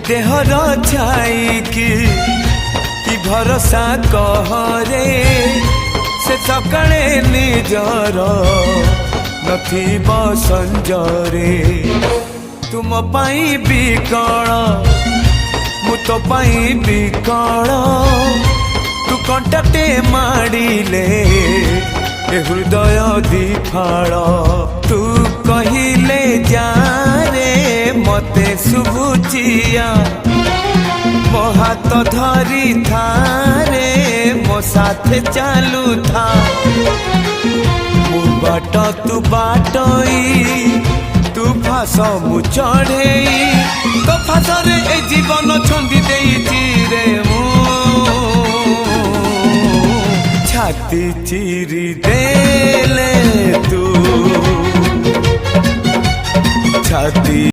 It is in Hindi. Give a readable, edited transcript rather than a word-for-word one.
देहर छाई कि भरोसा कहरे से सकाळे निजर नथिब संजरे तुम पाई बिकल मु तो पाई बिकल तू कंटाटे माड़िले हृदय दिफाल तू कहिले जा रे मते शुभुचिया मो हाथ धरी था रे मो साथे चालू था मु बाट तू बाटई तू फास मु चढ़ई तो फासरे ए जीवन छंदी देइछि रे मु छाती चिरी देले तू छाती